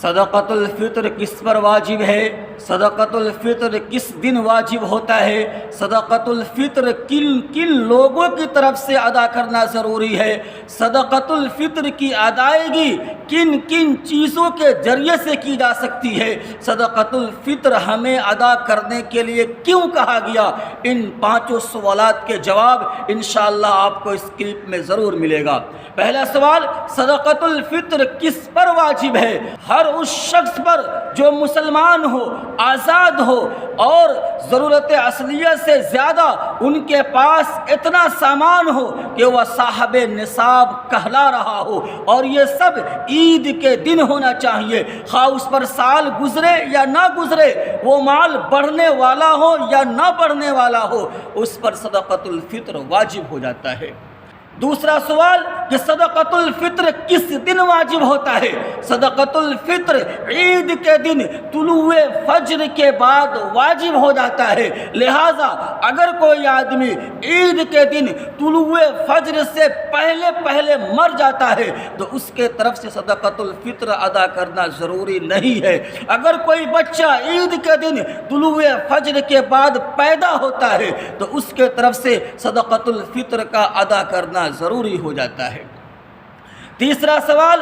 صدقۃ الفطر کس پر واجب ہے؟ صدقۃ الفطر کس دن واجب ہوتا ہے؟ صدقۃ الفطر کن کن لوگوں کی طرف سے ادا کرنا ضروری ہے؟ صدقۃ الفطر کی ادائیگی کن کن چیزوں کے ذریعے سے کی جا سکتی ہے؟ صدقۃ الفطر ہمیں ادا کرنے کے لیے کیوں کہا گیا؟ ان پانچوں سوالات کے جواب انشاءاللہ آپ کو اس کلپ میں ضرور ملے گا۔ پہلا سوال، صدقۃ الفطر کس پر واجب ہے؟ ہر اس شخص پر جو مسلمان ہو، آزاد ہو اور ضرورت اصلیہ سے زیادہ ان کے پاس اتنا سامان ہو کہ وہ صاحب نصاب کہلا رہا ہو، اور یہ سب عید کے دن ہونا چاہیے، خواہ اس پر سال گزرے یا نہ گزرے، وہ مال بڑھنے والا ہو یا نہ بڑھنے والا ہو، اس پر صدقۃ الفطر واجب ہو جاتا ہے۔ دوسرا سوال کہ صدقۃ الفطر کس دن واجب ہوتا ہے؟ صدقۃ الفطر عید کے دن طلوع فجر کے بعد واجب ہو جاتا ہے، لہذا اگر کوئی آدمی عید کے دن طلوع فجر سے پہلے مر جاتا ہے تو اس کے طرف سے صدقۃ الفطر ادا کرنا ضروری نہیں ہے۔ اگر کوئی بچہ عید کے دن طلوع فجر کے بعد پیدا ہوتا ہے تو اس کے طرف سے صدقۃ الفطر کا ادا کرنا ضروری ہو جاتا ہے۔ تیسرا سوال،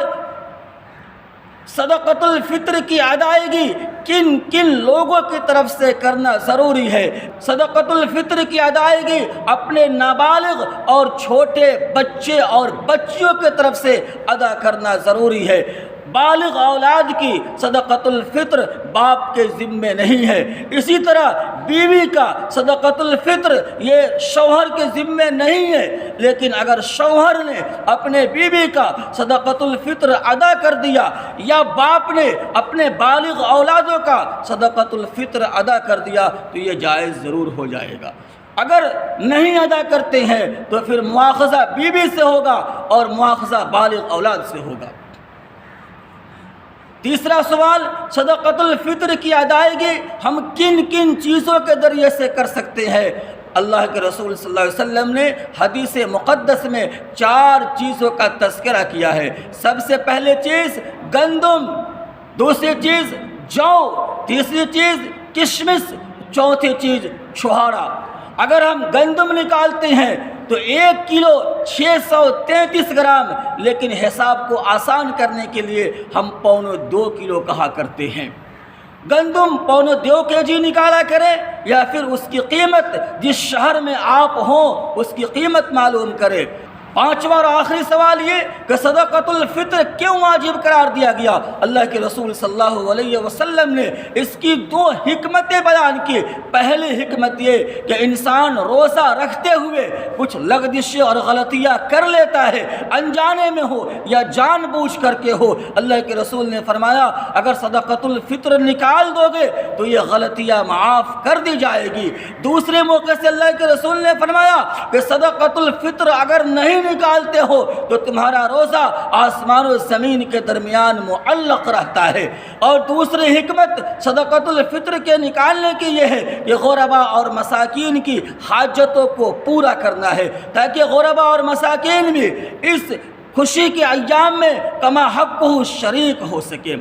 صدقۃ الفطر کی ادائیگی کن کن لوگوں کی طرف سے کرنا ضروری ہے؟ صدقۃ الفطر کی ادائیگی اپنے نابالغ اور چھوٹے بچے اور بچیوں کی طرف سے ادا کرنا ضروری ہے۔ بالغ اولاد کی صدقۃ الفطر باپ کے ذمے نہیں ہے، اسی طرح بیوی کا صدقۃ الفطر یہ شوہر کے ذمے نہیں ہے، لیکن اگر شوہر نے اپنے بیوی کا صدقۃ الفطر ادا کر دیا یا باپ نے اپنے بالغ اولادوں کا صدقۃ الفطر ادا کر دیا تو یہ جائز ضرور ہو جائے گا۔ اگر نہیں ادا کرتے ہیں تو پھر مواخذہ بیوی سے ہوگا اور مواخذہ بالغ اولاد سے ہوگا۔ تیسرا سوال، صدقۃ الفطر کی ادائیگی ہم کن کن چیزوں کے ذریعے سے کر سکتے ہیں؟ اللہ کے رسول صلی اللہ علیہ وسلم نے حدیث مقدس میں 4 چیزوں کا تذکرہ کیا ہے۔ سب سے پہلے چیز گندم، دوسری چیز جو، تیسری چیز کشمش، چوتھی چیز چھہارا۔ اگر ہم گندم نکالتے ہیں تو 1 کلو 633 گرام، لیکن حساب کو آسان کرنے کے لیے ہم 1.25 کلو کہا کرتے ہیں۔ گندم 1.25 kg نکالا کریں، یا پھر اس کی قیمت جس شہر میں آپ ہوں اس کی قیمت معلوم کریں۔ پانچواں اور آخری سوال یہ کہ صدقۃ الفطر کیوں واجب قرار دیا گیا؟ اللہ کے رسول صلی اللہ علیہ وسلم نے اس کی 2 حکمتیں بیان کی۔ پہلی حکمت یہ کہ انسان روزہ رکھتے ہوئے کچھ لغزشیں اور غلطیاں کر لیتا ہے، انجانے میں ہو یا جان بوجھ کر کے ہو۔ اللہ کے رسول نے فرمایا اگر صدقۃ الفطر نکال دو گے تو یہ غلطیاں معاف کر دی جائے گی۔ دوسرے موقع سے اللہ کے رسول نے فرمایا کہ صدقۃ الفطر اگر نہیں نکالتے ہو تو تمہارا روزہ آسمان و زمین کے درمیان معلق رہتا ہے۔ اور دوسری حکمت صدقۃ الفطر کے نکالنے کی یہ ہے کہ غرباء اور مساکین کی حاجتوں کو پورا کرنا ہے، تاکہ غرباء اور مساکین بھی اس خوشی کے ایام میں کما حقہ شریک ہو سکے۔